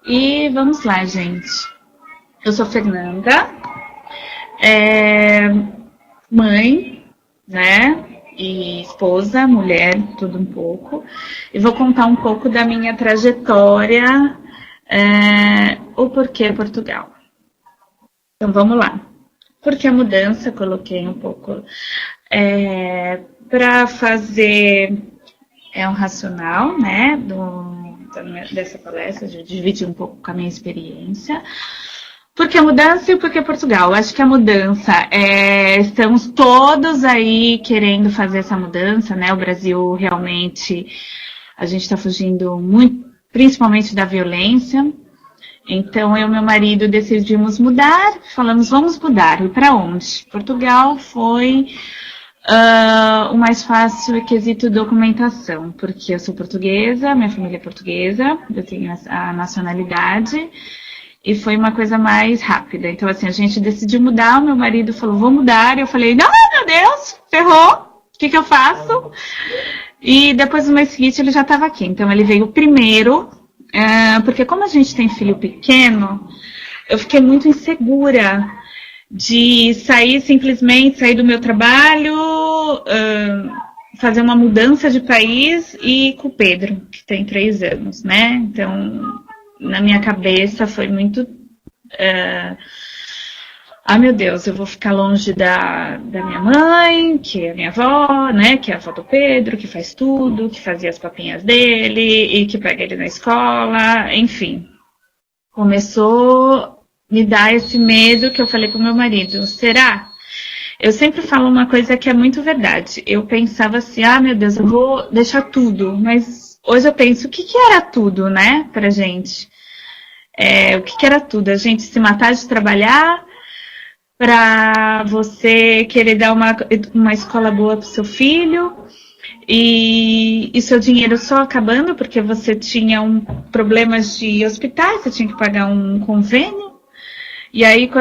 E vamos lá, gente. Eu sou Fernanda, mãe, né? E esposa, mulher, tudo um pouco. E vou contar um pouco da minha trajetória, o porquê Portugal. Então vamos lá. Porque a mudança, coloquei um pouco para fazer um racional, né? Dessa palestra, de dividir um pouco com a minha experiência. Por que a mudança e por que Portugal? Acho que a mudança, estamos todos aí querendo fazer essa mudança, né? O Brasil realmente, a gente está fugindo muito, principalmente da violência. Então, eu e meu marido decidimos mudar, falamos, vamos mudar. E para onde? Portugal foi o mais fácil é quesito documentação, porque eu sou portuguesa, minha família é portuguesa, eu tenho a nacionalidade. E foi uma coisa mais rápida. Então, assim, a gente decidiu mudar. O meu marido falou, vou mudar. E eu falei, não, meu Deus, ferrou. O que eu faço? E depois, no mês seguinte, ele já estava aqui. Então, ele veio primeiro. Porque como a gente tem filho pequeno, eu fiquei muito insegura de simplesmente sair do meu trabalho, fazer uma mudança de país e com o Pedro, que tem 3 anos, né? Então, na minha cabeça foi muito... meu Deus, eu vou ficar longe da minha mãe, que é a minha avó, né? Que é a avó do Pedro, que faz tudo, que fazia as papinhas dele e que pega ele na escola, enfim. Começou a me dar esse medo que eu falei pro meu marido, será? Eu sempre falo uma coisa que é muito verdade. Eu pensava assim, meu Deus, eu vou deixar tudo, mas hoje eu penso, o que era tudo, né, pra gente? O que era tudo? A gente se matar de trabalhar para você querer dar uma escola boa para o seu filho e seu dinheiro só acabando porque você tinha problemas de hospitais, você tinha que pagar um convênio. E aí,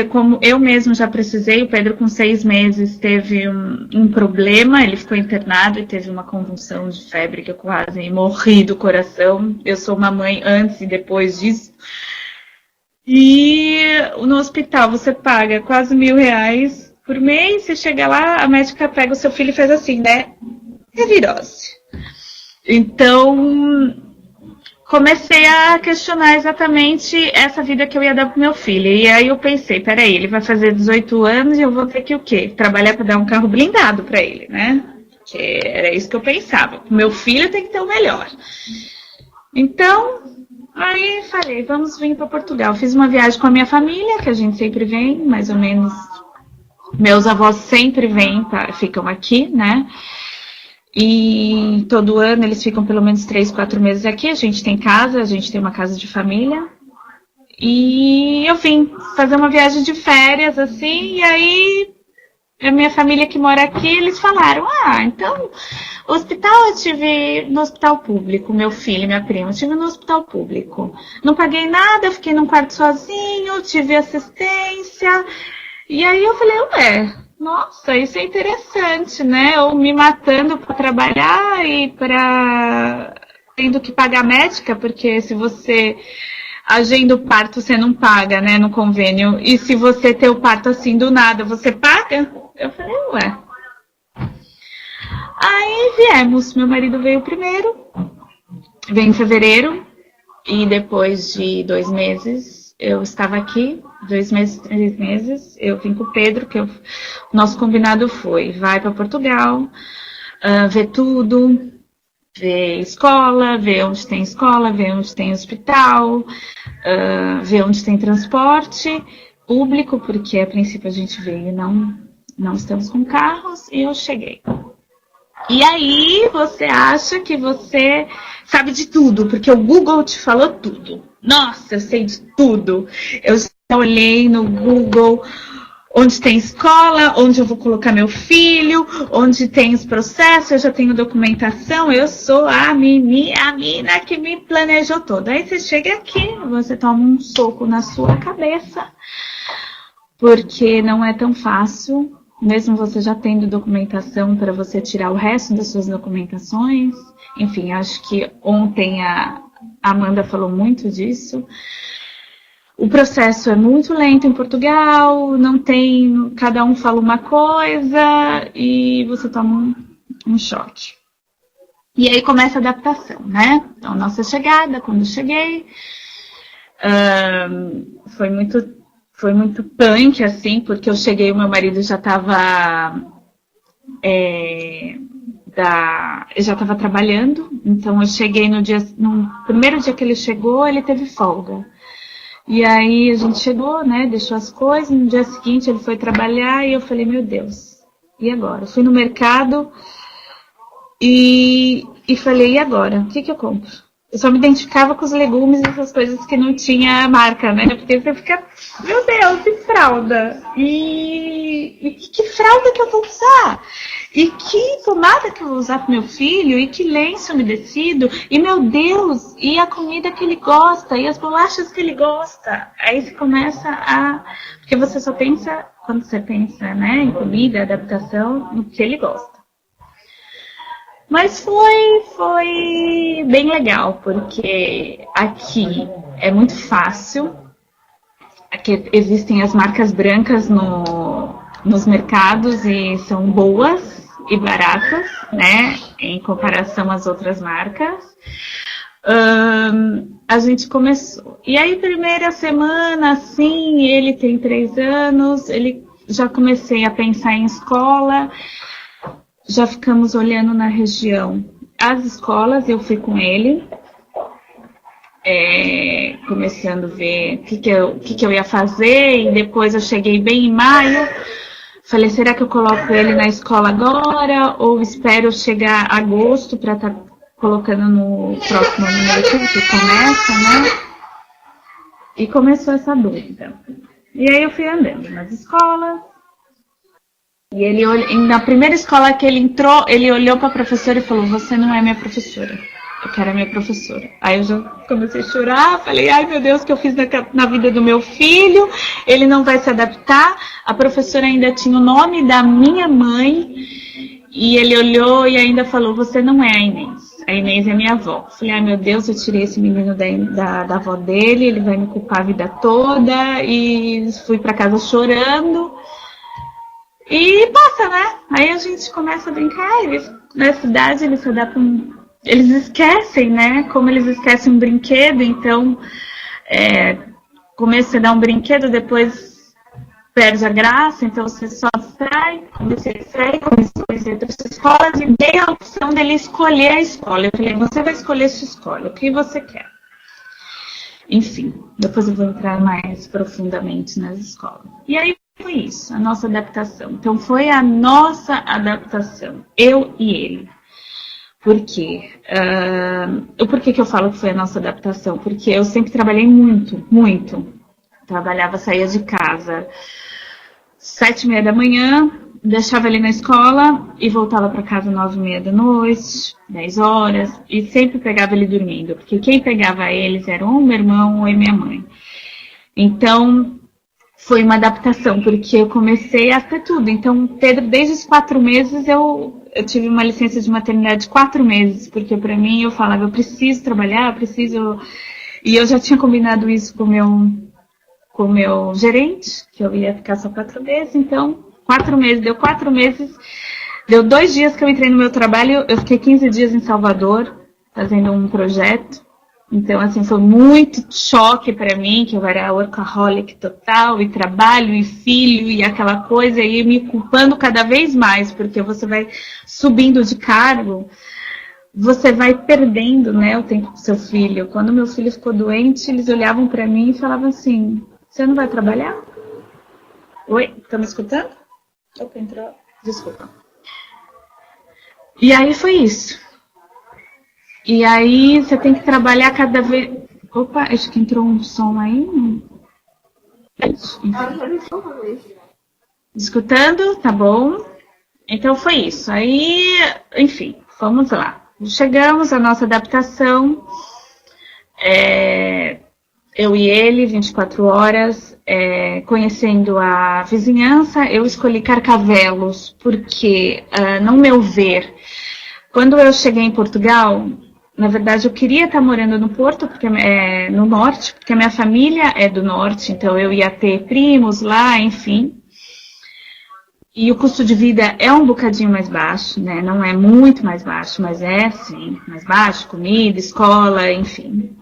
como eu mesmo já precisei, o Pedro com 6 meses teve um problema, ele ficou internado e teve uma convulsão de febre que eu quase morri do coração. Eu sou uma mãe antes e depois disso. E no hospital você paga quase R$1.000 por mês, você chega lá, a médica pega o seu filho e faz assim, né? É virose. Então, comecei a questionar exatamente essa vida que eu ia dar pro meu filho. E aí eu pensei, peraí, ele vai fazer 18 anos e eu vou ter que o quê? Trabalhar para dar um carro blindado para ele, né? Porque era isso que eu pensava. Meu filho tem que ter o melhor. Então, aí falei, vamos vir para Portugal. Fiz uma viagem com a minha família, que a gente sempre vem, mais ou menos. Meus avós sempre vêm, ficam aqui, né? E todo ano eles ficam pelo menos 3, 4 meses aqui. A gente tem casa, a gente tem uma casa de família. E eu vim fazer uma viagem de férias, assim, e aí a minha família que mora aqui, eles falaram, então, o hospital eu tive no hospital público, meu filho e minha prima, eu tive no hospital público. Não paguei nada, fiquei num quarto sozinho, tive assistência. E aí eu falei, nossa, isso é interessante, né? Ou me matando para trabalhar e tendo que pagar médica, porque se você agenda o parto, você não paga, né, no convênio. E se você ter o parto assim do nada, você paga? Eu falei, Aí viemos, meu marido veio primeiro, veio em fevereiro, e depois de 2 meses eu estava aqui, 2 meses, 3 meses, eu vim com o Pedro, que o nosso combinado foi, vai para Portugal, ver tudo, ver escola, ver onde tem hospital, ver onde tem transporte público, porque a princípio a gente veio e não estamos com carros, e eu cheguei. E aí você acha que você sabe de tudo, porque o Google te falou tudo. Nossa, eu sei de tudo. Eu já olhei no Google onde tem escola, onde eu vou colocar meu filho, onde tem os processos, eu já tenho documentação, eu sou a mina que me planejou toda. Aí você chega aqui, você toma um soco na sua cabeça, porque não é tão fácil. Mesmo você já tendo documentação para você tirar o resto das suas documentações. Enfim, acho que ontem A Amanda falou muito disso. O processo é muito lento em Portugal, não tem, cada um fala uma coisa e você toma um choque. E aí começa a adaptação, né? Então, nossa chegada, quando eu cheguei, foi muito punk, assim, porque eu cheguei, o meu marido já estava já estava trabalhando, então eu cheguei no primeiro dia que ele chegou, ele teve folga. E aí a gente chegou, né, deixou as coisas, no dia seguinte ele foi trabalhar e eu falei, meu Deus, e agora? Eu fui no mercado e falei, e agora? O que eu compro? Eu só me identificava com os legumes e essas coisas que não tinha marca, né? Porque você fica, meu Deus, e fralda? E que fralda que eu vou usar? E que pomada que eu vou usar pro meu filho? E que lenço umedecido? E meu Deus, e a comida que ele gosta? E as bolachas que ele gosta? Aí você começa porque você só pensa, quando você pensa, né, em comida, adaptação, no que ele gosta. Mas foi bem legal, porque aqui é muito fácil. Aqui existem as marcas brancas nos mercados e são boas e baratas, né? Em comparação às outras marcas. A gente começou. E aí, primeira semana, assim, ele tem 3 anos, já comecei a pensar em escola. Já ficamos olhando na região as escolas, eu fui com ele, começando a ver o que eu ia fazer, e depois eu cheguei bem em maio, falei, será que eu coloco ele na escola agora, ou espero chegar a agosto para estar colocando no próximo ano letivo que começa, né? E começou essa dúvida. E aí eu fui andando nas escolas, e ele, na primeira escola que ele entrou, ele olhou para a professora e falou, você não é minha professora, eu quero a minha professora. Aí eu já comecei a chorar, falei, ai meu Deus, o que eu fiz na vida do meu filho, ele não vai se adaptar. A professora ainda tinha o nome da minha mãe, e ele olhou e ainda falou, você não é a Inês é minha avó. Falei, ai meu Deus, eu tirei esse menino da avó dele, ele vai me culpar a vida toda, e fui para casa chorando. E passa, né? Aí a gente começa a brincar, nessa idade eles se adaptam, eles esquecem, né? Como eles esquecem um brinquedo, então começa a dar um brinquedo, depois perde a graça, então você só sai, começa a ir para as escolas e dei a opção dele escolher a escola. Eu falei, você vai escolher sua escola, o que você quer. Enfim, depois eu vou entrar mais profundamente nas escolas. E aí foi isso, a nossa adaptação. Então foi a nossa adaptação, eu e ele. Por quê? Por que eu falo que foi a nossa adaptação? Porque eu sempre trabalhei muito, muito. Trabalhava, saía de casa 7h30 da manhã, deixava ele na escola e voltava para casa 9h30 da noite, 10 horas, e sempre pegava ele dormindo, porque quem pegava eles era ou meu irmão ou minha mãe. Então, foi uma adaptação, porque eu comecei a ter tudo. Então, Pedro, desde os 4 meses, eu tive uma licença de maternidade de 4 meses, porque para mim eu falava, eu preciso trabalhar, eu preciso... E eu já tinha combinado isso com o meu gerente, que eu ia ficar só 4 meses, então 4 meses, deu 4 meses, deu 2 dias que eu entrei no meu trabalho, eu fiquei 15 dias em Salvador, fazendo um projeto, então assim, foi muito choque para mim, que eu era workaholic total, e trabalho, e filho, e aquela coisa, e me culpando cada vez mais, porque você vai subindo de cargo, você vai perdendo, né, o tempo com seu filho. Quando meu filho ficou doente, eles olhavam para mim e falavam assim, você não vai trabalhar? Oi, estão me escutando? Opa, entrou. Desculpa. E aí foi isso. E aí você tem que trabalhar cada vez... Opa, acho que entrou um som aí. Escutando? Tá bom. Então foi isso. Aí, enfim, vamos lá. Chegamos à nossa adaptação. Eu e ele, 24 horas, conhecendo a vizinhança, eu escolhi Carcavelos, porque, no meu ver, quando eu cheguei em Portugal, Na verdade, eu queria estar morando no Porto, porque no norte, porque a minha família é do norte, então eu ia ter primos lá, enfim. E o custo de vida é um bocadinho mais baixo, né? Não é muito mais baixo, mas é, sim, mais baixo, comida, escola, enfim.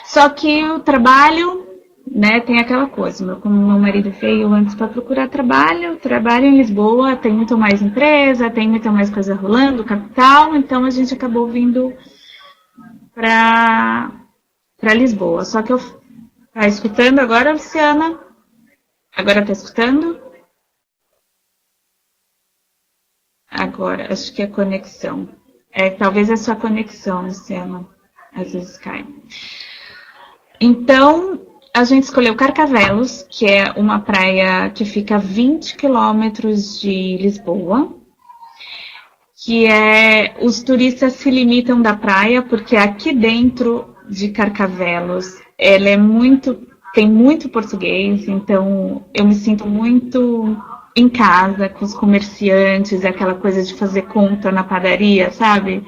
Só que o trabalho, né, tem aquela coisa. Como meu marido veio antes para procurar trabalho em Lisboa, tem muito mais empresa, tem muita mais coisa rolando, capital, então a gente acabou vindo para Lisboa. Só que eu tá escutando agora, Luciana? Agora tá escutando? Agora, acho que é conexão. Talvez é sua conexão, Luciana. Às vezes cai. Então, a gente escolheu Carcavelos, que é uma praia que fica a 20 quilômetros de Lisboa. Os turistas se limitam da praia, porque aqui dentro de Carcavelos, ela tem muito português, então eu me sinto muito em casa com os comerciantes, aquela coisa de fazer conta na padaria, sabe?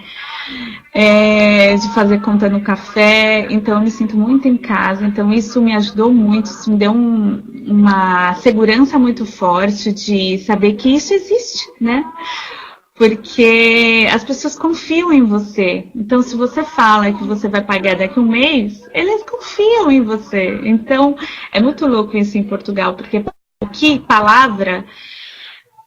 De fazer conta no café, então eu me sinto muito em casa, então isso me ajudou muito, isso me deu uma segurança muito forte de saber que isso existe, né? Porque as pessoas confiam em você. Então, se você fala que você vai pagar daqui a um mês, eles confiam em você. Então, é muito louco isso em Portugal, porque aqui, palavra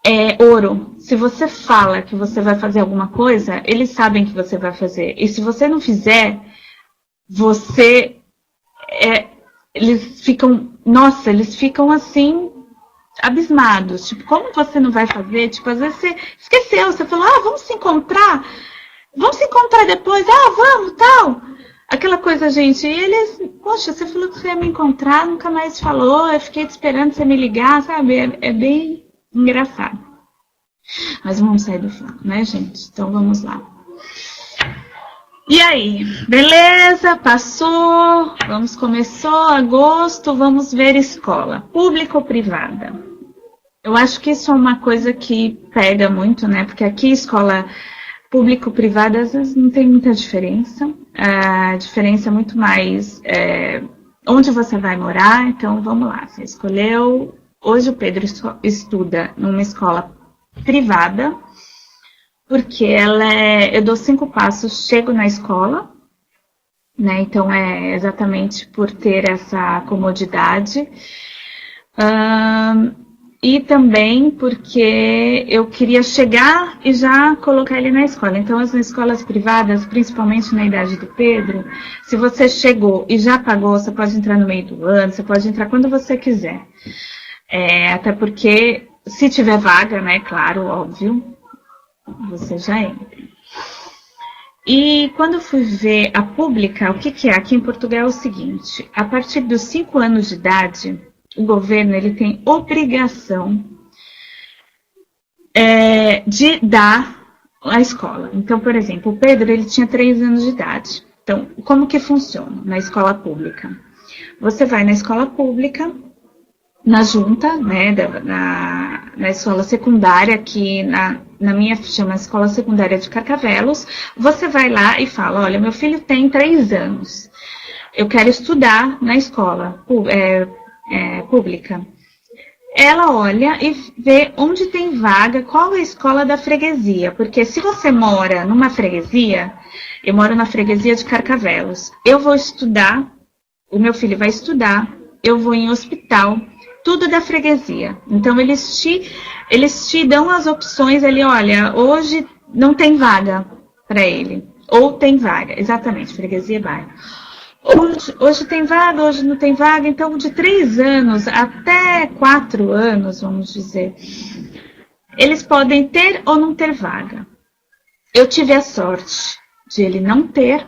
é ouro. Se você fala que você vai fazer alguma coisa, eles sabem que você vai fazer. E se você não fizer, eles ficam assim, abismados, tipo, como você não vai fazer? Tipo, às vezes você esqueceu, você falou, vamos se encontrar depois, vamos, tal. Aquela coisa, gente, e eles, poxa, você falou que você ia me encontrar, nunca mais falou, eu fiquei te esperando você me ligar, sabe? É bem engraçado. Mas vamos sair do foco, né, gente? Então vamos lá. E aí, beleza, passou, começou agosto, vamos ver escola, pública ou privada? Eu acho que isso é uma coisa que pega muito, né? Porque aqui escola pública ou privada às vezes não tem muita diferença. A diferença é muito mais onde você vai morar. Então vamos lá, você escolheu. Hoje o Pedro estuda numa escola privada, porque eu dou 5 passos, chego na escola, né? Então é exatamente por ter essa comodidade. E também porque eu queria chegar e já colocar ele na escola. Então, as escolas privadas, principalmente na idade do Pedro, se você chegou e já pagou, você pode entrar no meio do ano, você pode entrar quando você quiser. Até porque, se tiver vaga, né, claro, óbvio, você já entra. E quando eu fui ver a pública, o que é? Aqui em Portugal é o seguinte, a partir dos 5 anos de idade, o governo ele tem obrigação de dar a escola. Então, por exemplo, o Pedro ele tinha 3 anos de idade. Então, como que funciona na escola pública? Você vai na escola pública, na junta, né, na escola secundária, que na minha chama Escola Secundária de Carcavelos, você vai lá e fala, olha, meu filho tem 3 anos, eu quero estudar na escola pública. Ela olha e vê onde tem vaga, qual é a escola da freguesia. Porque se você mora numa freguesia, eu moro na freguesia de Carcavelos, eu vou estudar, o meu filho vai estudar, eu vou em hospital, tudo da freguesia. Então, eles te dão as opções ali, olha, hoje não tem vaga para ele. Ou tem vaga, exatamente, freguesia bairro. Hoje tem vaga, hoje não tem vaga, então de 3 anos até 4 anos, vamos dizer, eles podem ter ou não ter vaga. Eu tive a sorte de ele não ter,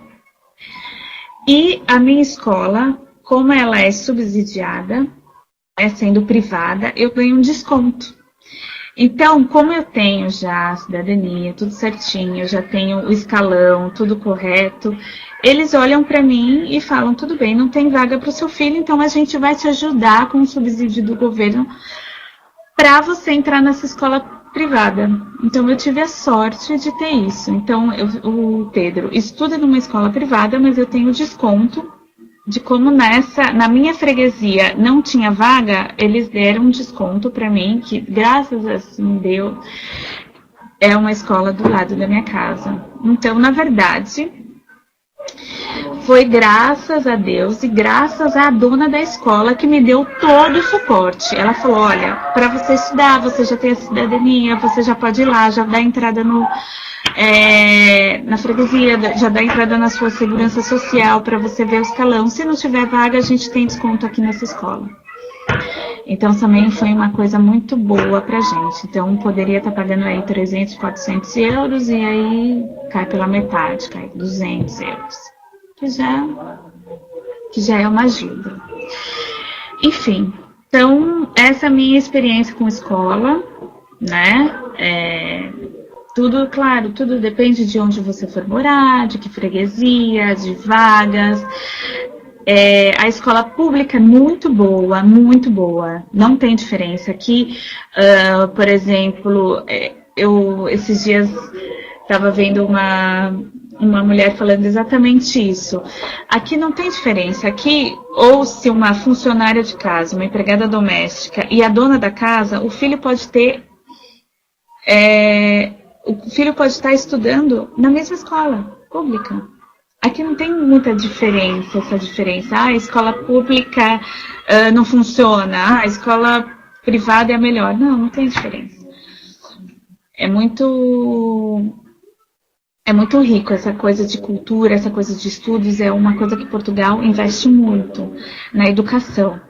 e a minha escola, como ela é subsidiada, sendo privada, eu ganho um desconto. Então, como eu tenho já a cidadania, tudo certinho, eu já tenho o escalão, tudo correto, eles olham para mim e falam, tudo bem, não tem vaga para o seu filho, então a gente vai te ajudar com o subsídio do governo para você entrar nessa escola privada. Então eu tive a sorte de ter isso. Então o Pedro estuda numa escola privada, mas eu tenho desconto de como na minha freguesia não tinha vaga, eles deram um desconto para mim, que graças a assim Deus é uma escola do lado da minha casa. Então, na verdade, foi graças a Deus e graças à dona da escola que me deu todo o suporte. Ela falou, olha, para você estudar, você já tem a cidadania, você já pode ir lá, já dá entrada na freguesia, já dá entrada na sua segurança social para você ver o escalão. Se não tiver vaga, a gente tem desconto aqui nessa escola. Então também foi uma coisa muito boa pra gente. Então poderia estar pagando aí 300, 400 euros e aí cai pela metade, cai 200 euros. Que já é uma ajuda. Enfim, então essa é a minha experiência com escola, né? Tudo, claro, tudo depende de onde você for morar, de que freguesia, de vagas. A escola pública é muito boa, não tem diferença. Aqui, por exemplo, eu esses dias estava vendo uma mulher falando exatamente isso. Aqui não tem diferença. Aqui, ou se uma funcionária de casa, uma empregada doméstica e a dona da casa, o filho pode estar estudando na mesma escola pública. Aqui não tem muita diferença, a escola pública não funciona, a escola privada é a melhor. Não tem diferença. É muito rico essa coisa de cultura, essa coisa de estudos, é uma coisa que Portugal investe muito na educação.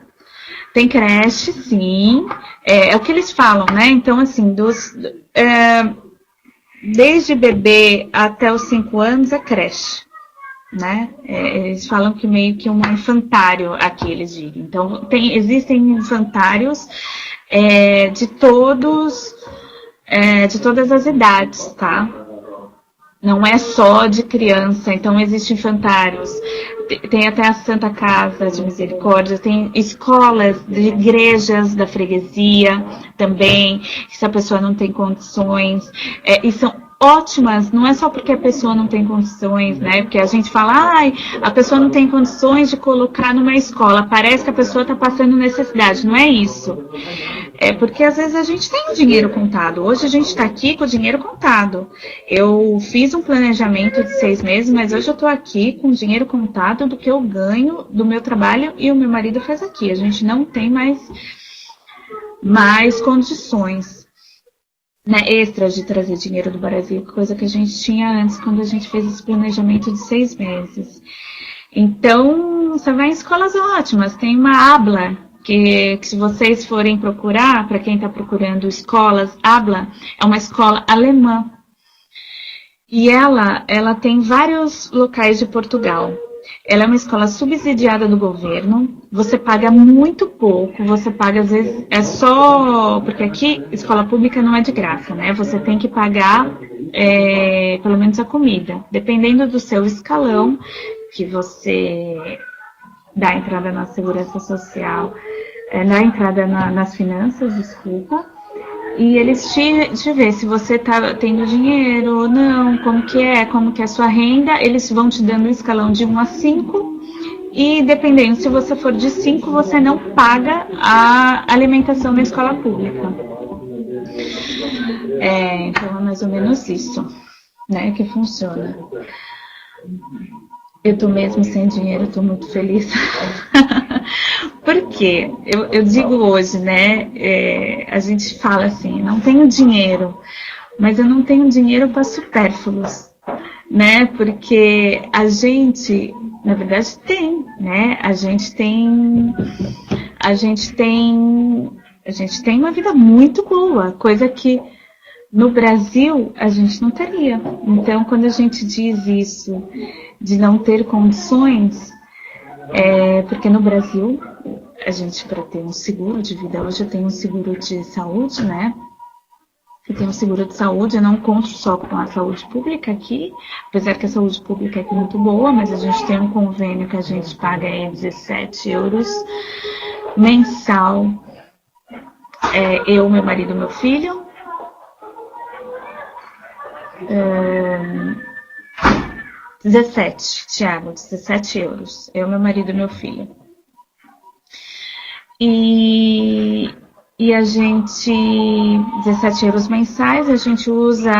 Tem creche, sim, é o que eles falam, né? Então, assim, desde bebê até os 5 anos é creche. Né? Eles falam que meio que um infantário aqui, eles dizem. Então, existem infantários de todas as idades, tá? Não é só de criança, então existem infantários. Tem até a Santa Casa de Misericórdia, tem escolas de igrejas da freguesia também, se a pessoa não tem condições, e são ótimas, não é só porque a pessoa não tem condições, né? Porque a gente fala, a pessoa não tem condições de colocar numa escola, parece que a pessoa está passando necessidade, não é isso. É porque às vezes a gente tem o dinheiro contado. Hoje a gente está aqui com o dinheiro contado. Eu fiz um planejamento de 6 meses, mas hoje eu estou aqui com o dinheiro contado do que eu ganho do meu trabalho e o meu marido faz aqui. A gente não tem mais condições, né, extras de trazer dinheiro do Brasil, coisa que a gente tinha antes quando a gente fez esse planejamento de 6 meses. Então, você vai em escolas ótimas. Tem uma Habla, que se vocês forem procurar, para quem está procurando escolas, Habla é uma escola alemã. E ela tem vários locais de Portugal. Ela é uma escola subsidiada do governo, você paga muito pouco, você paga às vezes, porque aqui escola pública não é de graça, né? Você tem que pagar pelo menos a comida, dependendo do seu escalão, que você dá entrada na segurança social, dá entrada nas finanças, desculpa, e eles te vê se você tá tendo dinheiro ou não, como que é a sua renda, eles vão te dando um escalão de 1 a 5, e dependendo, se você for de 5, você não paga a alimentação na escola pública. Então é mais ou menos isso, né, que funciona. Eu tô mesmo sem dinheiro, tô muito feliz. Por quê? Eu digo hoje, né? A gente fala assim, não tenho dinheiro, mas eu não tenho dinheiro para supérfluos, né? Porque a gente, na verdade, tem, né? A gente tem uma vida muito boa, coisa que no Brasil a gente não teria. Então, quando a gente diz isso de não ter condições, porque no Brasil a gente, para ter um seguro de vida, hoje eu tenho um seguro de saúde, né? Eu tenho um seguro de saúde, eu não conto só com a saúde pública aqui, apesar que a saúde pública aqui é muito boa, mas a gente tem um convênio que a gente paga 17 euros mensal, eu, meu marido e meu filho. 17, Thiago, 17 euros. Eu, meu marido e meu filho. E a gente, 17 euros mensais, a gente usa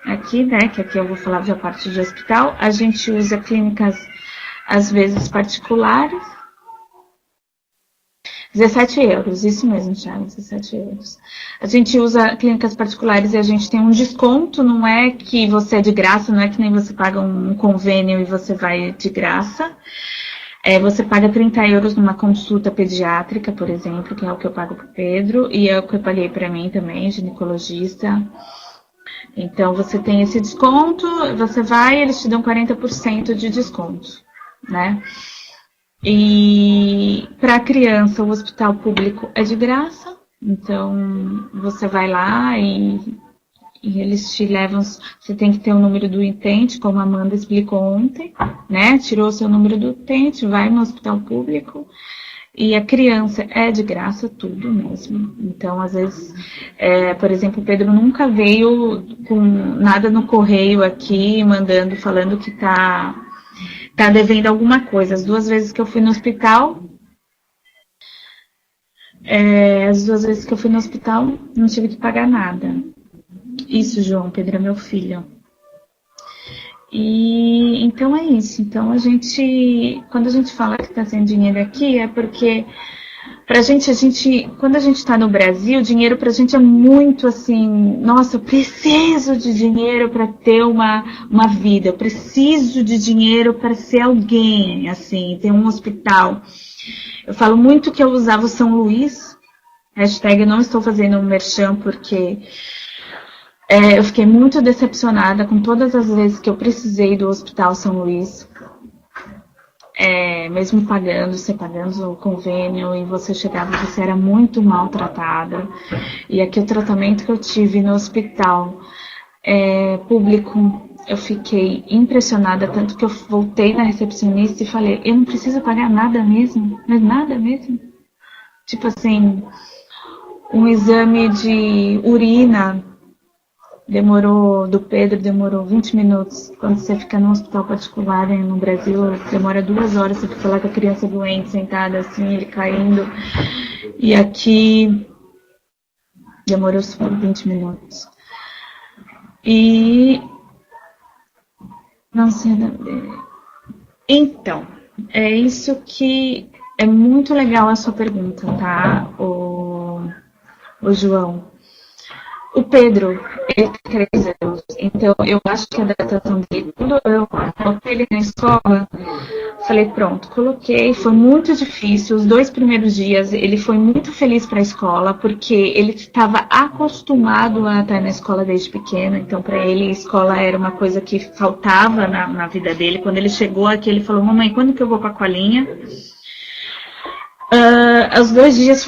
aqui, né, que aqui eu vou falar da parte de hospital, a gente usa clínicas, às vezes, particulares. 17 euros, isso mesmo, Thiago, 17 euros. A gente usa clínicas particulares e a gente tem um desconto, não é que você é de graça, não é que nem você paga um convênio e você vai de graça. Você paga 30 euros numa consulta pediátrica, por exemplo, que é o que eu pago para o Pedro, e é o que eu paguei para mim também, ginecologista. Então, você tem esse desconto, você vai e eles te dão 40% de desconto, né? E para a criança, o hospital público é de graça, então você vai lá e eles te levam, você tem que ter o número do utente, como a Amanda explicou ontem, né? Tirou seu número do utente, vai no hospital público e a criança é de graça, tudo mesmo. Então, às vezes, por exemplo, o Pedro nunca veio com nada no correio aqui, mandando, falando que tá devendo alguma coisa. As 2 vezes que eu fui no hospital, não tive que pagar nada. Isso, João, Pedro é meu filho. E então é isso. Então quando a gente fala que está sem dinheiro aqui, é porque pra gente, quando a gente está no Brasil, dinheiro pra gente é muito assim, nossa, eu preciso de dinheiro para ter uma vida, eu preciso de dinheiro para ser alguém, assim, ter um hospital. Eu falo muito que eu usava o São Luís, hashtag não estou fazendo um merchan, porque eu fiquei muito decepcionada com todas as vezes que eu precisei do Hospital São Luís. Mesmo você pagando o convênio e você chegava, você era muito maltratada. E aqui o tratamento que eu tive no hospital público, eu fiquei impressionada, tanto que eu voltei na recepcionista e falei, eu não preciso pagar nada mesmo, mas nada mesmo. Tipo assim, um exame de urina do Pedro demorou 20 minutos. Quando você fica num hospital particular no Brasil, demora 2 horas, você fica lá com a criança doente, sentada assim, ele caindo. E aqui demorou só 20 minutos. E não sei. Então, é isso que é muito legal a sua pergunta, tá, o João? O Pedro, ele tem 3 anos, então eu acho que a adaptação dele, quando eu coloquei ele na escola, falei, pronto, coloquei, foi muito difícil, os 2 primeiros dias ele foi muito feliz para a escola, porque ele estava acostumado a estar na escola desde pequeno, então para ele a escola era uma coisa que faltava na vida dele. Quando ele chegou aqui, ele falou, mamãe, quando que eu vou para a colinha? Os 2 dias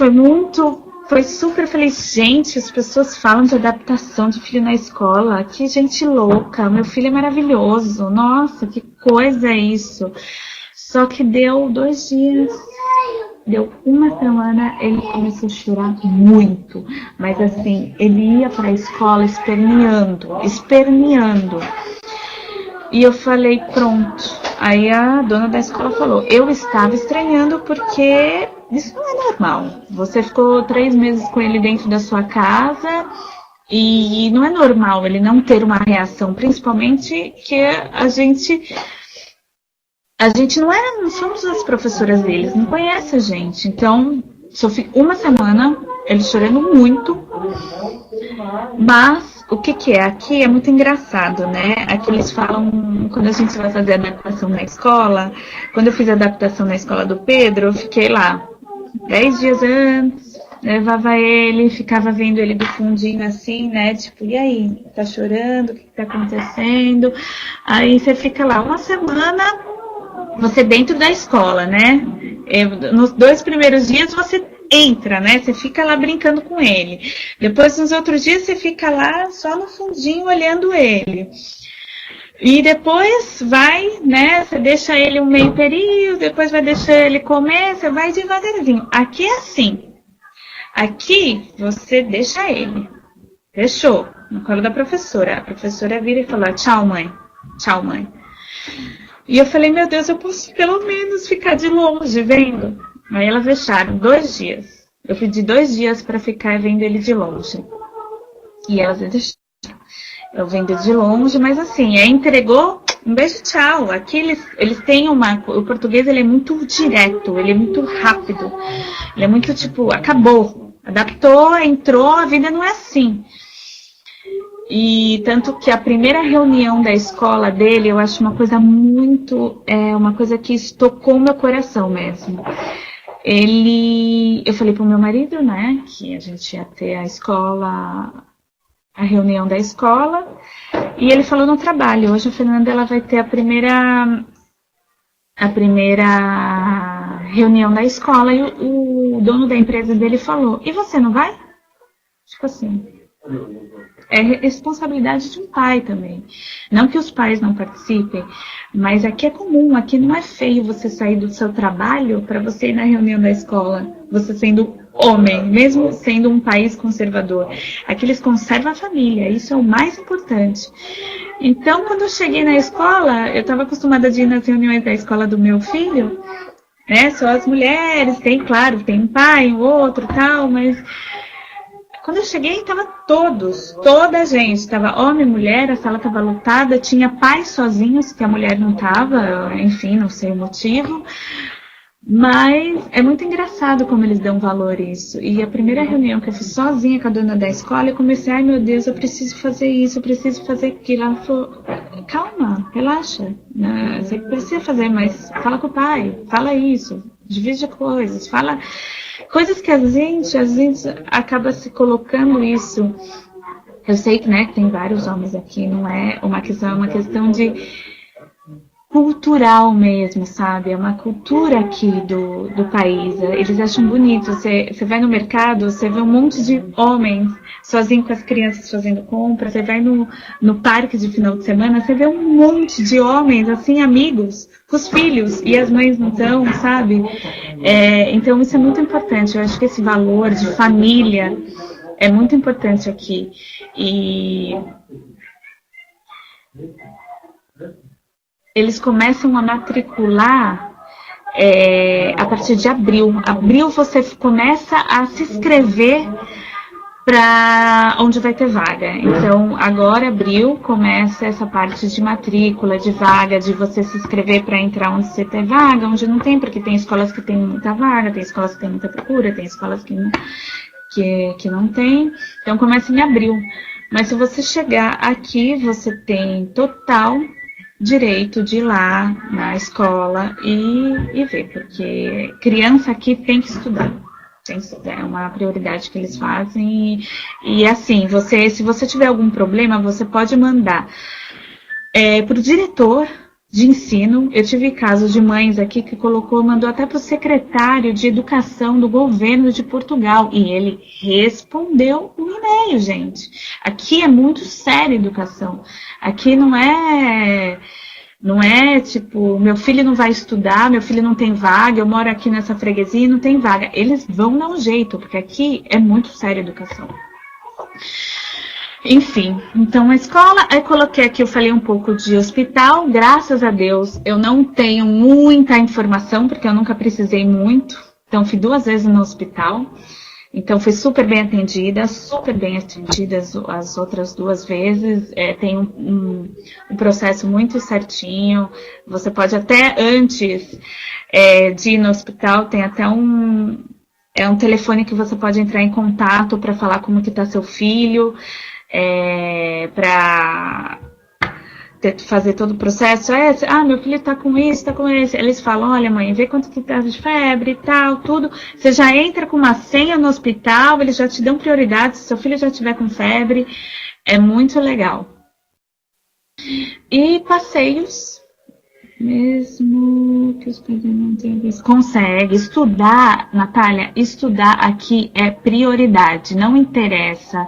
foi super feliz. Gente, as pessoas falam de adaptação de filho na escola. Que gente louca. Meu filho é maravilhoso. Nossa, que coisa é isso. Só que deu 2 dias. Deu 1 semana, ele começou a chorar muito. Mas assim, ele ia para a escola esperneando. E eu falei, pronto. Aí a dona da escola falou, eu estava estranhando porque isso não é normal. Você ficou 3 meses com ele dentro da sua casa e não é normal ele não ter uma reação, principalmente que a gente não somos as professoras deles, não conhece a gente. Então, sofri 1 semana, ele chorando muito, mas o que é? Aqui é muito engraçado, né? Aqui eles falam, quando a gente vai fazer adaptação na escola, quando eu fiz a adaptação na escola do Pedro, eu fiquei lá 10 dias antes, levava ele, ficava vendo ele do fundinho assim, né? Tipo, e aí? Tá chorando? O que tá acontecendo? Aí você fica lá 1 semana, você dentro da escola, né? Nos 2 primeiros dias você entra, né? Você fica lá brincando com ele. Depois, nos outros dias, você fica lá só no fundinho olhando ele. E depois vai, né? Você deixa ele um meio período, depois vai deixar ele comer, você vai devagarzinho. Aqui é assim. Aqui você deixa ele. Fechou. no colo da professora. A professora vira e fala, tchau, mãe. Tchau, mãe. E eu falei, meu Deus, eu posso pelo menos ficar de longe vendo? Aí elas deixaram 2 dias. Eu pedi 2 dias para ficar vendo ele de longe. E elas deixaram. Eu vendo de longe, mas assim, entregou, um beijo, tchau. Aqui eles têm o português ele é muito direto, ele é muito rápido. Ele é muito tipo, acabou. Adaptou, entrou, a vida não é assim. E tanto que a primeira reunião da escola dele, eu acho uma coisa muito, uma coisa que tocou meu coração mesmo. Eu falei pro meu marido, né, que a gente ia ter a reunião da escola, e ele falou no trabalho, hoje a Fernanda ela vai ter a primeira reunião da escola, e o dono da empresa dele falou, e você não vai? Tipo assim, é responsabilidade de um pai também. Não que os pais não participem, mas aqui é comum, aqui não é feio você sair do seu trabalho para você ir na reunião da escola, você sendo homem, mesmo sendo um país conservador. Aqui eles conservam a família, isso é o mais importante. Então, quando eu cheguei na escola, eu estava acostumada a ir nas reuniões da escola do meu filho, né? Só as mulheres, claro, tem um pai, um outro, tal, mas quando eu cheguei, estava toda a gente, estava homem, mulher, a sala estava lotada, tinha pais sozinhos, que a mulher não estava, enfim, não sei o motivo, mas é muito engraçado como eles dão valor a isso. E a primeira reunião que eu fiz sozinha com a dona da escola, eu comecei, ai meu Deus, eu preciso fazer isso, eu preciso fazer aquilo. Ela falou, calma, relaxa, você precisa fazer, mas fala com o pai, fala isso, divide coisas, fala... Coisas que a gente acaba se colocando isso. Eu sei que, né, que tem vários homens aqui, não é uma questão, é uma questão de cultural mesmo, sabe? É uma cultura aqui do país. Eles acham bonito. Você vai no mercado, você vê um monte de homens sozinhos com as crianças fazendo compra. Você vai no parque de final de semana, você vê um monte de homens, assim, amigos, com os filhos, e as mães não estão, sabe? Então isso é muito importante. Eu acho que esse valor de família é muito importante aqui. E eles começam a matricular a partir de abril. Abril você começa a se inscrever para onde vai ter vaga. Então, agora, abril, começa essa parte de matrícula, de vaga, de você se inscrever para entrar onde você tem vaga, onde não tem, porque tem escolas que tem muita vaga, tem escolas que tem muita procura, tem escolas que não tem. Então, começa em abril. Mas se você chegar aqui, você tem total direito de ir lá na escola e ver, porque criança aqui tem que estudar. É uma prioridade que eles fazem. E assim, se você tiver algum problema, você pode mandar para o diretor de ensino. Eu tive casos de mães aqui que mandou até para o secretário de educação do governo de Portugal. E ele respondeu o e-mail, gente. Aqui é muito séria a educação. Aqui não é tipo, meu filho não vai estudar, meu filho não tem vaga, eu moro aqui nessa freguesia e não tem vaga. Eles vão dar um jeito, porque aqui é muito séria a educação. Enfim, então a escola, aí coloquei aqui, eu falei um pouco de hospital, graças a Deus eu não tenho muita informação, porque eu nunca precisei muito, então fui 2 vezes no hospital. Então, fui super bem atendida as outras 2 vezes. Tem um processo muito certinho. Você pode até, antes de ir no hospital, tem até um telefone que você pode entrar em contato para falar como que está seu filho, para fazer todo o processo. Meu filho tá com isso, tá com esse. Eles falam, olha mãe, vê quanto que tá de febre e tal, tudo. Você já entra com uma senha no hospital, eles já te dão prioridade se seu filho já tiver com febre. É muito legal. E passeios, mesmo que os pais não tenham visto. Consegue estudar, Natália, estudar aqui é prioridade, não interessa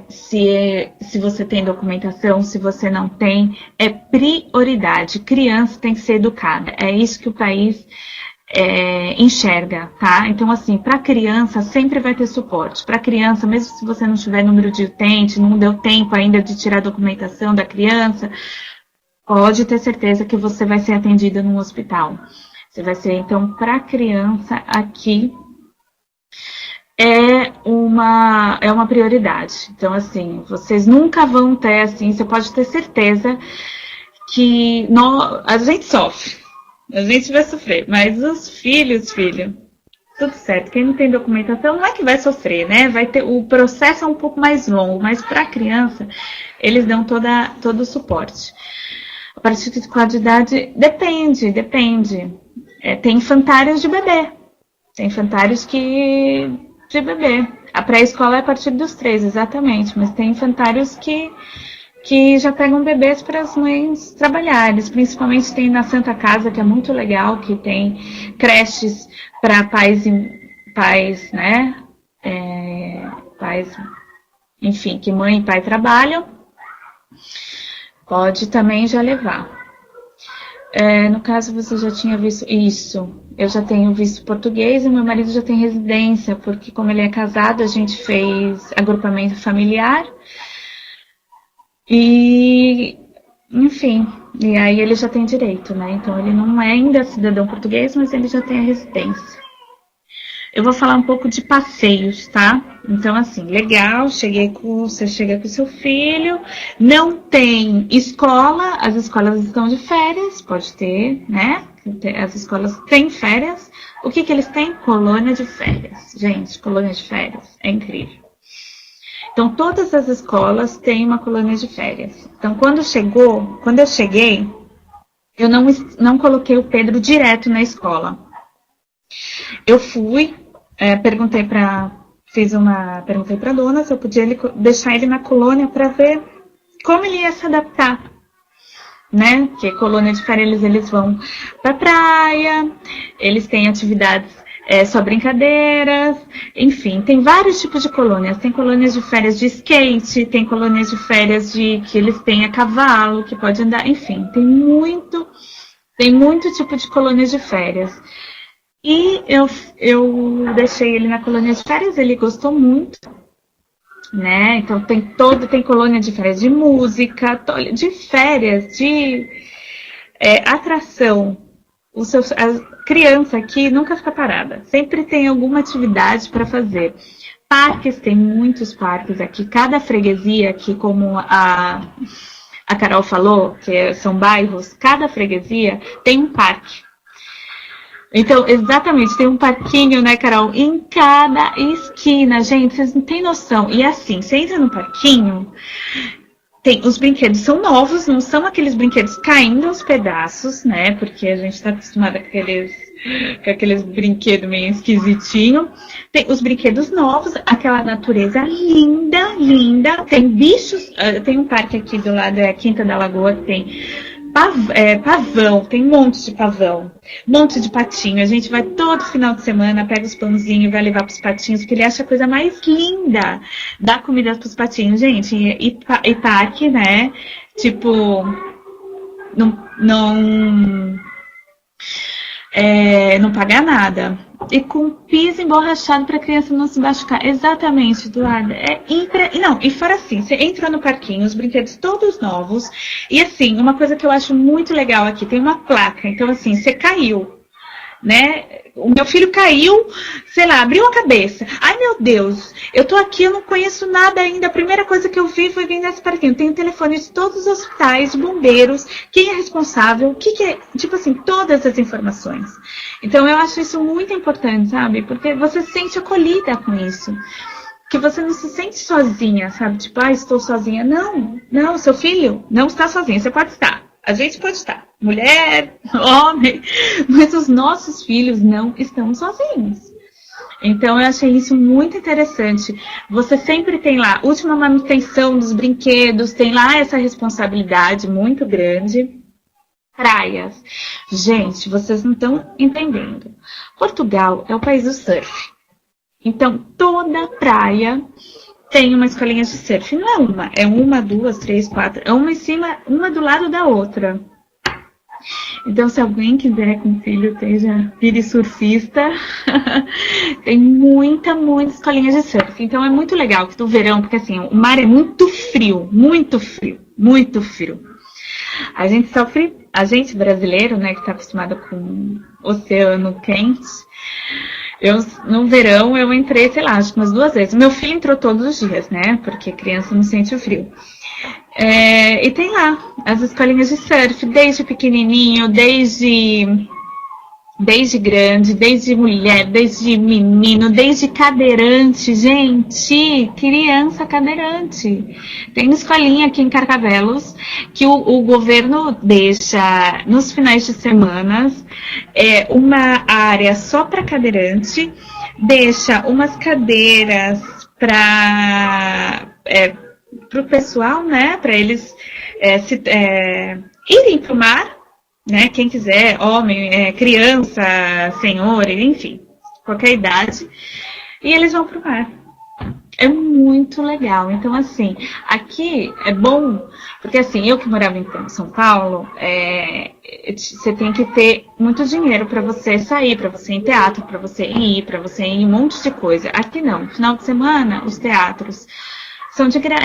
se você tem documentação, se você não tem, é prioridade. Criança tem que ser educada, é isso que o país enxerga, tá? Então, assim, para criança sempre vai ter suporte. Para criança, mesmo se você não tiver número de utente, não deu tempo ainda de tirar a documentação da criança, pode ter certeza que você vai ser atendida num hospital. Você vai ser, então, para criança aqui é uma prioridade. Então, assim, vocês nunca vão ter, assim, você pode ter certeza que a gente sofre, a gente vai sofrer, mas os filhos, tudo certo. Quem não tem documentação não é que vai sofrer, né? O processo é um pouco mais longo, mas para a criança, eles dão todo o suporte. A partir de qual idade? Depende. Tem infantários de bebê. Tem infantários de bebê. A pré-escola é a partir dos 3, exatamente. Mas tem infantários que já pegam bebês para as mães trabalharem. Principalmente tem na Santa Casa, que é muito legal, que tem creches para pais, né? Pais, enfim, que mãe e pai trabalham. Pode também já levar. No caso, você já tinha visto isso. Eu já tenho visto português e meu marido já tem residência, porque como ele é casado, a gente fez agrupamento familiar. E, enfim, e aí ele já tem direito, né? Então ele não é ainda cidadão português, mas ele já tem a residência. Eu vou falar um pouco de passeios, tá? Então, assim, legal, você chega com seu filho, não tem escola, as escolas estão de férias, pode ter, né? As escolas têm férias. O que eles têm? Colônia de férias. Gente, colônia de férias, é incrível. Então, todas as escolas têm uma colônia de férias. Então, quando eu cheguei, eu não coloquei o Pedro direto na escola. Eu fui, perguntei para a dona se eu podia deixar ele na colônia para ver como ele ia se adaptar, né? Porque colônia de férias eles vão para praia, eles têm atividades só brincadeiras, enfim, tem vários tipos de colônias. Tem colônias de férias de skate, tem colônias de férias que eles têm a cavalo, que pode andar, enfim, tem muito tipo de colônias de férias. E eu deixei ele na colônia de férias, ele gostou muito, né? Então tem colônia de férias de música, de férias, de atração. A criança aqui nunca fica parada, sempre tem alguma atividade para fazer. Parques, tem muitos parques aqui, cada freguesia aqui, como a Carol falou, que são bairros, cada freguesia tem um parque. Então, exatamente, tem um parquinho, né, Carol? Em cada esquina, gente, vocês não têm noção. E assim, você entra no parquinho, os brinquedos são novos, não são aqueles brinquedos caindo aos pedaços, né? Porque a gente está acostumada com aqueles brinquedos meio esquisitinhos. Tem os brinquedos novos, aquela natureza linda, linda. Tem bichos, tem um parque aqui do lado, é a Quinta da Lagoa, tem pavão, tem um monte de pavão, um monte de patinho. A gente vai todo final de semana, pega os pãozinhos e vai levar para os patinhos, porque ele acha a coisa mais linda, dar comida para os patinhos, gente. E parque, né? Tipo, não pagar nada. E com piso emborrachado para a criança não se machucar. Exatamente, Eduardo. E fora assim, você entra no parquinho, os brinquedos todos novos. E assim, uma coisa que eu acho muito legal aqui, tem uma placa. Então assim, você caiu, né? O meu filho caiu, sei lá, abriu a cabeça. Ai, meu Deus, eu tô aqui, eu não conheço nada ainda. A primeira coisa que eu vi foi vir nesse parquinho. Tem o telefone de todos os hospitais, de bombeiros, quem é responsável, o que é, tipo assim, todas as informações. Então, eu acho isso muito importante, sabe? Porque você se sente acolhida com isso. Que você não se sente sozinha, sabe? Tipo, estou sozinha. Não, seu filho não está sozinho, você pode estar. A gente pode estar, mulher, homem, mas os nossos filhos não estão sozinhos. Então, eu achei isso muito interessante. Você sempre tem lá, última manutenção dos brinquedos, tem lá essa responsabilidade muito grande. Praias. Gente, vocês não estão entendendo. Portugal é o país do surf. Então, toda praia tem uma escolinha de surf. Não é uma, 2, 3, 4. É uma em cima, uma do lado da outra. Então, se alguém quiser com filho, vire surfista, tem muita escolinha de surf. Então, é muito legal que no verão, porque assim, o mar é muito frio, muito frio, muito frio. A gente brasileiro, né, que está acostumado com oceano quente, no verão eu entrei, sei lá, acho que umas 2 vezes. Meu filho entrou todos os dias, né, porque criança não sente o frio. E tem lá as escolinhas de surf, desde pequenininho, desde grande, desde mulher, desde menino, desde cadeirante, gente, criança cadeirante. Tem uma escolinha aqui em Carcavelos que o governo deixa nos finais de semana uma área só para cadeirante, deixa umas cadeiras para o pessoal, né, para eles irem para o mar. Né? Quem quiser, homem, criança, senhor, enfim, qualquer idade, e eles vão pro mar. É muito legal. Então, assim, aqui é bom, porque assim, eu que morava em São Paulo, você tem que ter muito dinheiro para você sair, para você ir em teatro, para você ir em um monte de coisa. Aqui não. No final de semana, os teatros são de graça.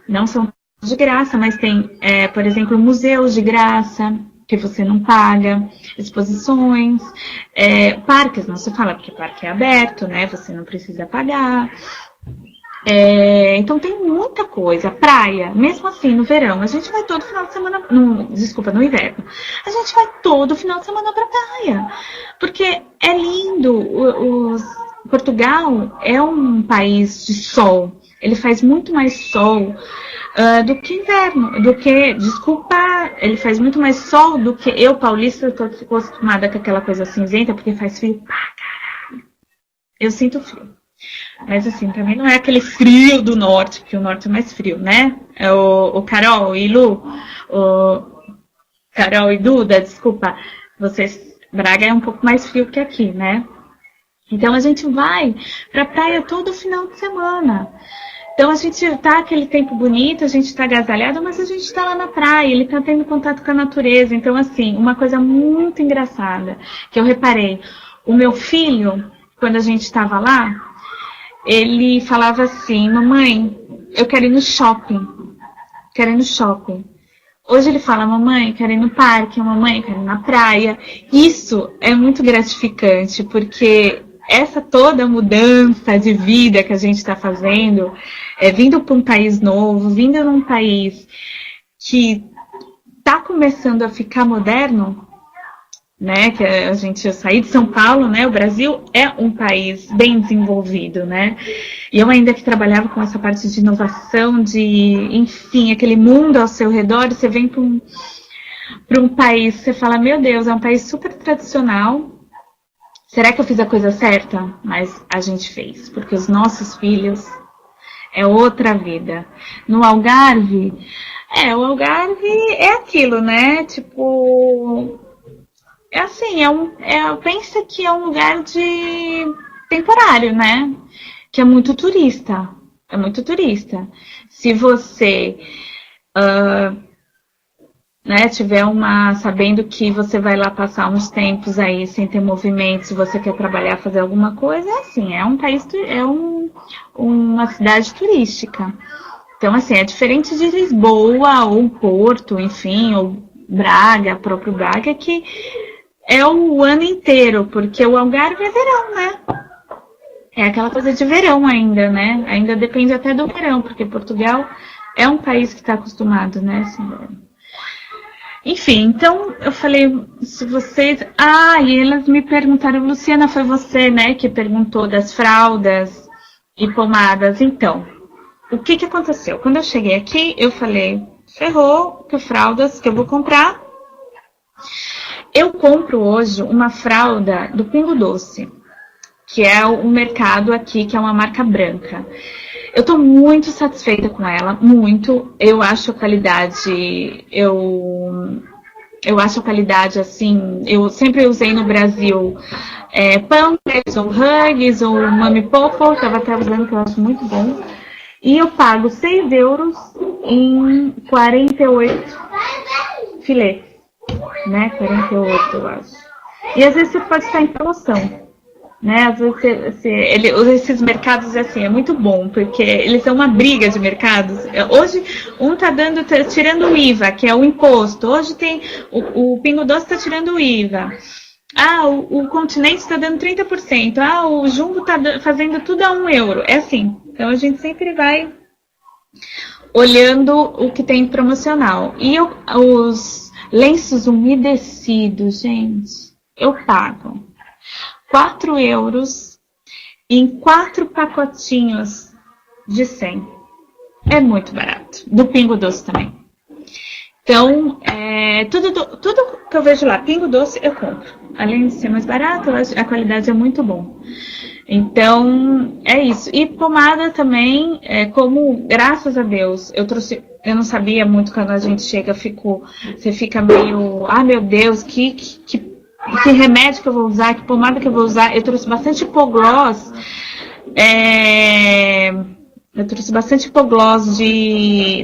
Não são de graça, mas tem, por exemplo, museus de graça, que você não paga, exposições, parques, não se fala, porque parque é aberto, né, você não precisa pagar. Então tem muita coisa, praia, mesmo assim, no verão, a gente vai todo final de semana, no inverno, a gente vai todo final de semana pra praia, porque é lindo, Portugal é um país de sol, ele faz muito mais sol do que inverno, ele faz muito mais sol do que eu, paulista, estou acostumada com aquela coisa cinzenta, porque faz frio pra caralho. Eu sinto frio. Mas assim, também não é aquele frio do norte, porque o norte é mais frio, né? O Carol e Carol e Duda, desculpa, Braga é um pouco mais frio que aqui, né? Então a gente vai pra praia todo final de semana. Então a gente tá aquele tempo bonito, a gente tá agasalhado, mas a gente tá lá na praia, ele tá tendo contato com a natureza. Então, assim, uma coisa muito engraçada que eu reparei, o meu filho, quando a gente tava lá, ele falava assim, mamãe, eu quero ir no shopping. Hoje ele fala, mamãe, quero ir no parque, mamãe, quero ir na praia. Isso é muito gratificante, porque essa toda mudança de vida que a gente está fazendo, vindo para um país novo, vindo num país que está começando a ficar moderno, né? Que a gente sair de São Paulo, né? O Brasil é um país bem desenvolvido, né? E eu ainda que trabalhava com essa parte de inovação, enfim, aquele mundo ao seu redor, você vem para um país, você fala, meu Deus, é um país super tradicional. Será que eu fiz a coisa certa? Mas a gente fez, porque os nossos filhos é outra vida. No Algarve, o Algarve é aquilo, né? Tipo, assim, pensa que é um lugar de temporário, né? Que é muito turista. Se você tiver sabendo que você vai lá passar uns tempos aí sem ter movimento, se você quer trabalhar, fazer alguma coisa, é um país, uma cidade turística. Então, assim, é diferente de Lisboa ou Porto, enfim, ou Braga, próprio Braga, que é o ano inteiro, porque o Algarve é verão, né? É aquela coisa de verão ainda, né? Ainda depende até do verão, porque Portugal é um país que está acostumado, né? Assim, enfim, então eu falei, se vocês... e elas me perguntaram, Luciana, foi você, né, que perguntou das fraldas e pomadas. Então, o que aconteceu? Quando eu cheguei aqui, eu falei, ferrou, que fraldas que eu vou comprar? Eu compro hoje uma fralda do Pingo Doce, que é o mercado aqui, que é uma marca branca. Eu estou muito satisfeita com ela, muito. Eu acho a qualidade, eu acho a qualidade, assim, eu sempre usei no Brasil Pampers, ou Huggies, ou Mami Popo, estava até usando, que eu acho muito bom. E eu pago 6 euros em 48 filetes. né? 48, eu acho. E às vezes você pode estar em promoção, né? Às vezes esses mercados assim é muito bom porque eles são uma briga de mercados. Hoje um tá tirando o IVA, que é o imposto. Hoje tem o Pingo Doce está tirando o IVA. Ah, o Continente está dando 30%. Ah, o Jumbo está fazendo tudo a €1. É assim. Então a gente sempre vai olhando o que tem promocional. E os lenços umedecidos, gente, eu pago €4 em 4 pacotinhos de 100. É muito barato. Do Pingo Doce também. Então, tudo que eu vejo lá, Pingo Doce, eu compro. Além de ser mais barato, a qualidade é muito bom. Então, é isso. E pomada também, como, graças a Deus, eu não sabia muito quando a gente chega, você fica meio, meu Deus, que remédio que eu vou usar, que pomada que eu vou usar. Eu trouxe bastante hipoglós,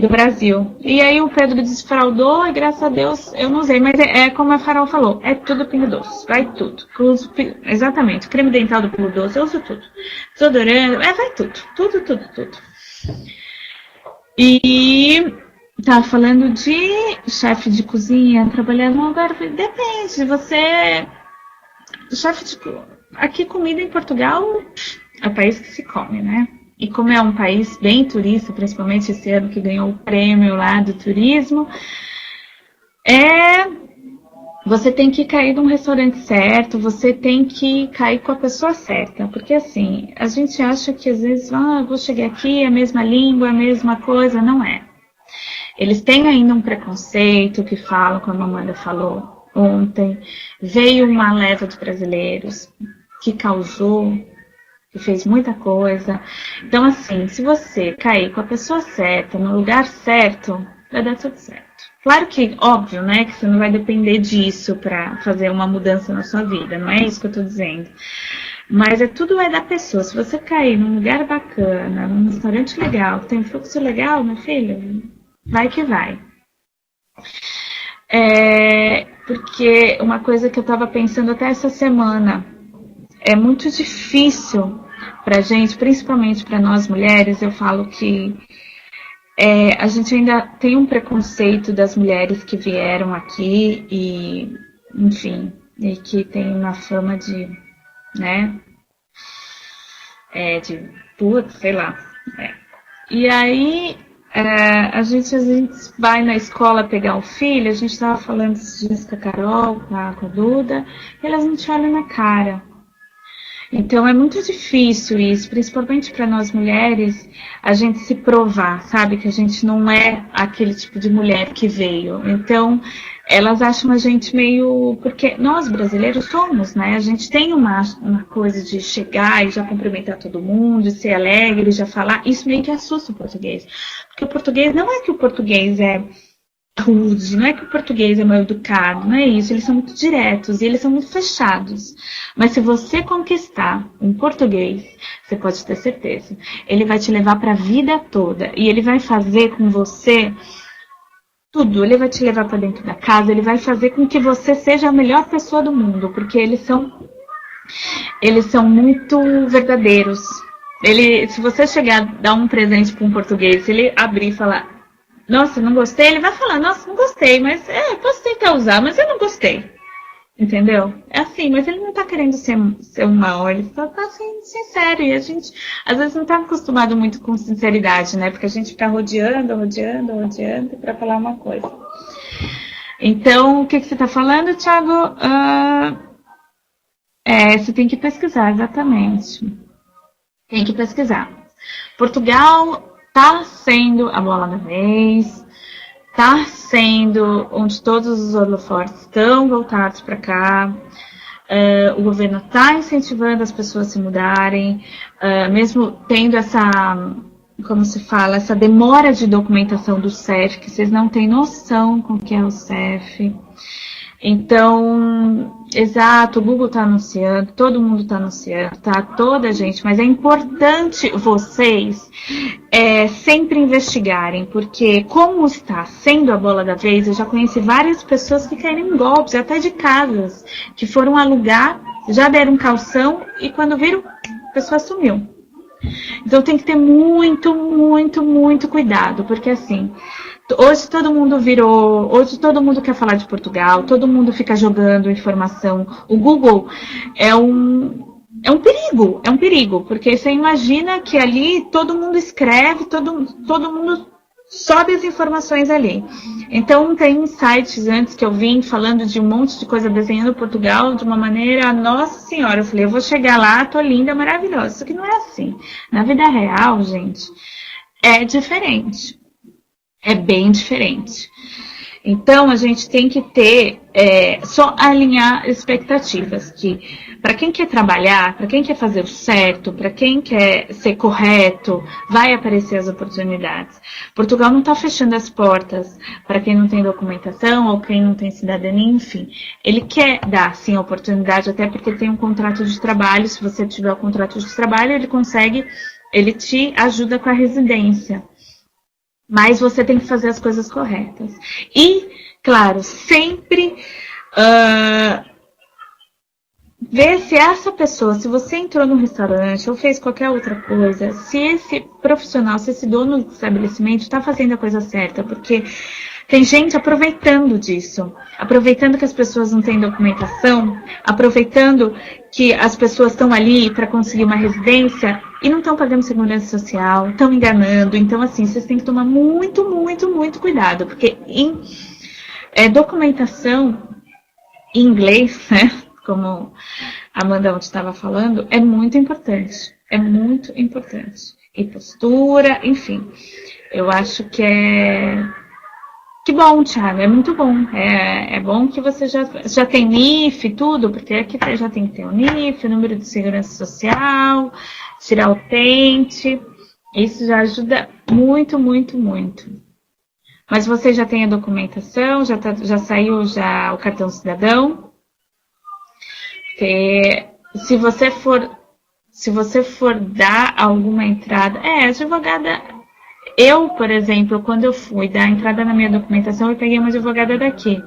do Brasil. E aí o Pedro desfraudou e graças a Deus eu não usei. Mas como a Farol falou, é tudo Pingo Doce. Vai tudo. Exatamente. Creme dental do Pingo Doce, eu uso tudo. Desodorante, vai tudo. Tudo. E tava falando de chefe de cozinha, trabalhando num lugar. Depende, você... Aqui comida em Portugal é o país que se come, né? E como é um país bem turista, principalmente esse ano que ganhou o prêmio lá do turismo, você tem que cair num restaurante certo, você tem que cair com a pessoa certa. Porque assim, a gente acha que às vezes, vou chegar aqui, é a mesma língua, a mesma coisa, não é. Eles têm ainda um preconceito que falam, como a Amanda falou ontem, veio uma leva de brasileiros que causou, que fez muita coisa. Então, assim, se você cair com a pessoa certa, no lugar certo, vai dar tudo certo. Claro que, óbvio, né, que você não vai depender disso para fazer uma mudança na sua vida, não é isso que eu tô dizendo. Mas tudo é da pessoa. Se você cair num lugar bacana, num restaurante legal, que tem um fluxo legal, meu filho, vai que vai. Porque uma coisa que eu estava pensando até essa semana, é muito difícil pra gente, principalmente para nós mulheres, eu falo que a gente ainda tem um preconceito das mulheres que vieram aqui e, enfim, e que tem uma fama de, né, de puta, sei lá. E aí, a gente às vezes vai na escola pegar o filho, a gente estava falando esses dias com a Carol, com a Duda, e elas não te olham na cara. Então é muito difícil isso, principalmente para nós mulheres, a gente se provar, sabe? Que a gente não é aquele tipo de mulher que veio. Então, elas acham a gente meio... Porque nós brasileiros somos, né? A gente tem uma coisa de chegar e já cumprimentar todo mundo, de ser alegre, já falar. Isso meio que assusta o português. Porque o português, não é que o português é rude, não é que o português é mal educado, não é isso, eles são muito diretos e eles são muito fechados. Mas se você conquistar um português, você pode ter certeza, ele vai te levar para a vida toda e ele vai fazer com você tudo, ele vai te levar para dentro da casa, ele vai fazer com que você seja a melhor pessoa do mundo, porque eles são muito verdadeiros. Se você chegar dar um presente para um português, se ele abrir e falar nossa, não gostei, ele vai falar, nossa, não gostei, mas posso tentar usar, mas eu não gostei. Entendeu? É assim, mas ele não tá querendo ser um mal, ele só tá sendo sincero. E a gente, às vezes, não tá acostumado muito com sinceridade, né? Porque a gente fica rodeando pra falar uma coisa. Então, o que você tá falando, Thiago? Você tem que pesquisar, exatamente. Tem que pesquisar. Portugal está sendo a bola da vez, está sendo onde todos os holofotes estão voltados para cá. O governo está incentivando as pessoas a se mudarem, mesmo tendo como se fala, essa demora de documentação do CEF, que vocês não têm noção com o que é o CEF. Então, exato, o Google está anunciando, todo mundo está anunciando, tá? Toda a gente, mas é importante vocês sempre investigarem, porque como está sendo a bola da vez, eu já conheci várias pessoas que caíram em golpes, até de casas, que foram alugar, já deram calção e quando viram, a pessoa sumiu. Então tem que ter muito, muito, muito cuidado, porque assim, hoje todo mundo quer falar de Portugal, todo mundo fica jogando informação. O Google é um perigo, porque você imagina que ali todo mundo escreve, todo mundo sobe as informações ali. Então tem sites antes que eu vim falando de um monte de coisa desenhando Portugal de uma maneira, nossa senhora, eu falei, eu vou chegar lá, tô linda, maravilhosa. Isso que não é assim. Na vida real, gente, é diferente. É bem diferente. Então, a gente tem que ter, só alinhar expectativas, que para quem quer trabalhar, para quem quer fazer o certo, para quem quer ser correto, vai aparecer as oportunidades. Portugal não está fechando as portas para quem não tem documentação ou quem não tem cidadania, enfim. Ele quer dar, sim, a oportunidade, até porque tem um contrato de trabalho, se você tiver o contrato de trabalho, ele te ajuda com a residência. Mas você tem que fazer as coisas corretas. E, claro, sempre ver se essa pessoa, se você entrou num restaurante ou fez qualquer outra coisa, se esse profissional, se esse dono do estabelecimento está fazendo a coisa certa, porque tem gente aproveitando disso, aproveitando que as pessoas não têm documentação, aproveitando que as pessoas estão ali para conseguir uma residência e não estão pagando segurança social, estão enganando. Então, assim, vocês têm que tomar muito, muito, muito cuidado, porque documentação em inglês, né, como a Amanda ontem estava falando, é muito importante. É muito importante. E postura, enfim. Eu acho que Que bom, Thiago, é muito bom. É bom que você já tem NIF e tudo, porque aqui já tem que ter o NIF, o número de segurança social, tirar o tente. Isso já ajuda muito, muito, muito. Mas você já tem a documentação, já saiu o cartão cidadão? Porque se você for dar alguma entrada... advogada... Eu, por exemplo, quando eu fui dar entrada na minha documentação, eu peguei uma advogada daqui.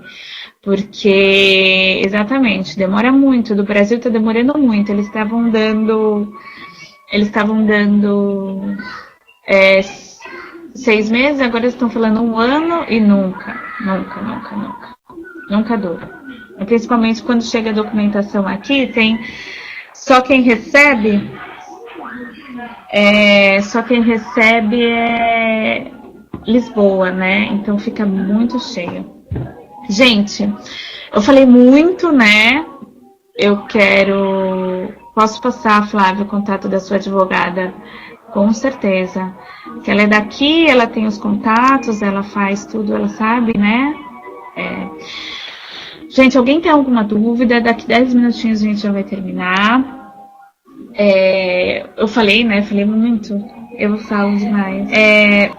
Porque, exatamente, demora muito. Do Brasil está demorando muito. Eles estavam dando 6 meses, agora eles estão falando 1 ano e nunca dura. Principalmente quando chega a documentação aqui, tem só quem recebe é Lisboa, né? Então fica muito cheio. Gente, eu falei muito, né? Posso passar, Flávia, o contato da sua advogada? Com certeza. Que ela é daqui, ela tem os contatos, ela faz tudo, ela sabe, né? Gente, alguém tem alguma dúvida? Daqui 10 minutinhos a gente já vai terminar. Eu falei, né? Falei muito. Eu falo demais.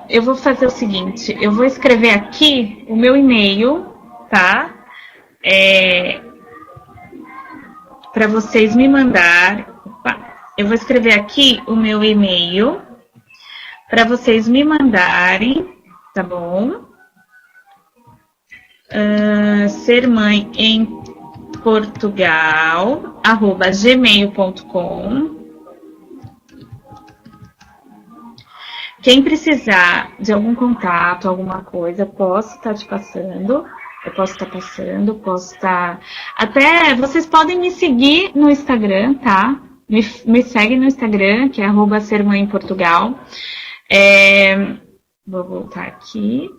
Eu vou fazer o seguinte. Eu vou escrever aqui o meu e-mail, tá? Para vocês me mandar. Eu vou escrever aqui o meu e-mail para vocês me mandarem, tá bom? Ser mãe em Portugal, @gmail.com. Quem precisar de algum contato, alguma coisa, posso estar te passando. Eu posso estar passando, Até vocês podem me seguir no Instagram, tá? Me segue no Instagram, que é @sermãeemportugal. Vou voltar aqui.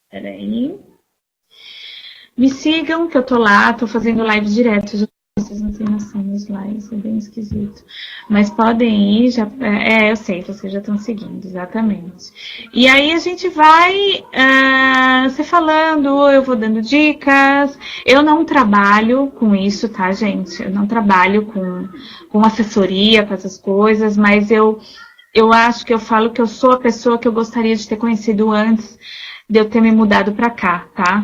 Peraí. Me sigam, que eu tô lá, tô fazendo live direto. Vocês não têm noção dos lives, é bem esquisito. Mas podem ir, eu sei, vocês já estão seguindo, exatamente. E aí a gente vai se falando, eu vou dando dicas. Eu não trabalho com isso, tá, gente? Eu não trabalho com assessoria, com essas coisas, mas eu acho que eu falo que eu sou a pessoa que eu gostaria de ter conhecido antes de eu ter me mudado pra cá, tá?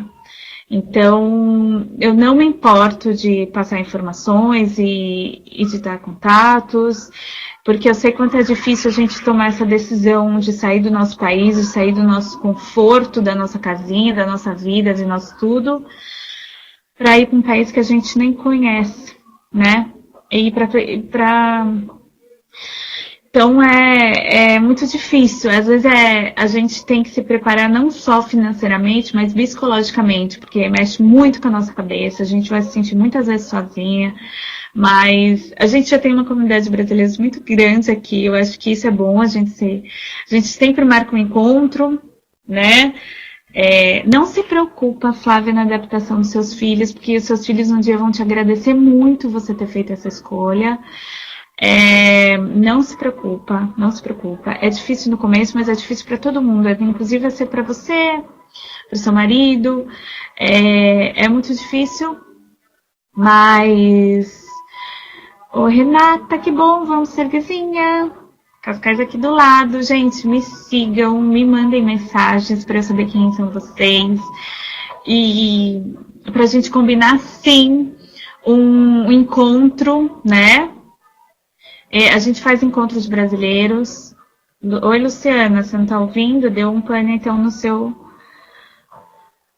Então, eu não me importo de passar informações e de dar contatos, porque eu sei quanto é difícil a gente tomar essa decisão de sair do nosso país, de sair do nosso conforto, da nossa casinha, da nossa vida, de nosso tudo, para ir para um país que a gente nem conhece, né? E ir para então é muito difícil. Às vezes a gente tem que se preparar não só financeiramente, mas psicologicamente, porque mexe muito com a nossa cabeça, a gente vai se sentir muitas vezes sozinha, mas a gente já tem uma comunidade brasileira muito grande aqui, eu acho que isso é bom, a gente sempre marca um encontro, né? Não se preocupa, Flávia, na adaptação dos seus filhos, porque os seus filhos um dia vão te agradecer muito você ter feito essa escolha. Não se preocupa, não se preocupa. É difícil no começo, mas é difícil para todo mundo. Inclusive vai ser para você, para o seu marido. É muito difícil, mas... Ô, Renata, que bom, vamos ser vizinha. Cascais aqui do lado. Gente, me sigam, me mandem mensagens para eu saber quem são vocês. E para a gente combinar, sim, um encontro, né? A gente faz encontros brasileiros. Oi, Luciana, você não tá ouvindo? Deu um pane então no seu.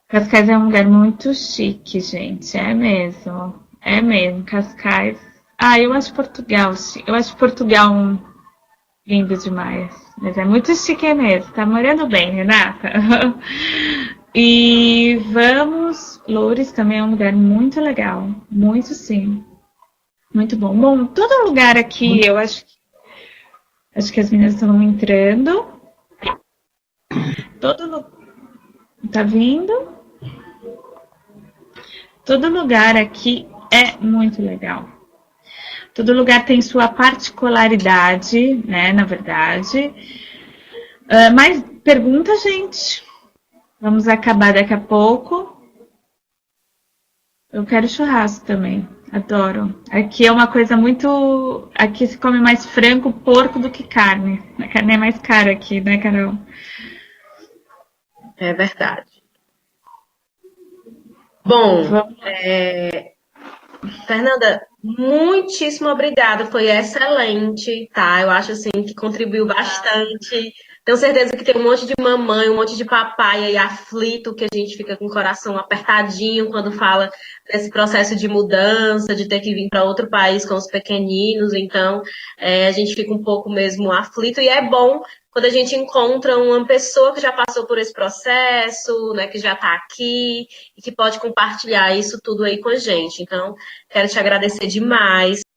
Cascais é um lugar muito chique, gente. É mesmo. É mesmo, Cascais. Eu acho Portugal. Eu acho Portugal lindo demais. Mas é muito chique mesmo. Tá morando bem, Renata. E vamos. Loures também é um lugar muito legal. Muito sim. Muito bom. Bom, todo lugar aqui, eu acho que as meninas estão entrando. Tá vindo? Todo lugar aqui é muito legal. Todo lugar tem sua particularidade, né? Na verdade. Mas pergunta, gente. Vamos acabar daqui a pouco. Eu quero churrasco também. Adoro. Aqui é uma coisa muito. Aqui se come mais frango, porco do que carne. A carne é mais cara aqui, né, Carol? É verdade. Bom, Fernanda, muitíssimo obrigada, foi excelente, tá? Eu acho assim que contribuiu bastante. Tenho certeza que tem um monte de mamãe, um monte de papai aí aflito, que a gente fica com o coração apertadinho quando fala desse processo de mudança, de ter que vir para outro país com os pequeninos. Então, a gente fica um pouco mesmo aflito e é bom quando a gente encontra uma pessoa que já passou por esse processo, né, que já está aqui e que pode compartilhar isso tudo aí com a gente. Então, quero te agradecer demais.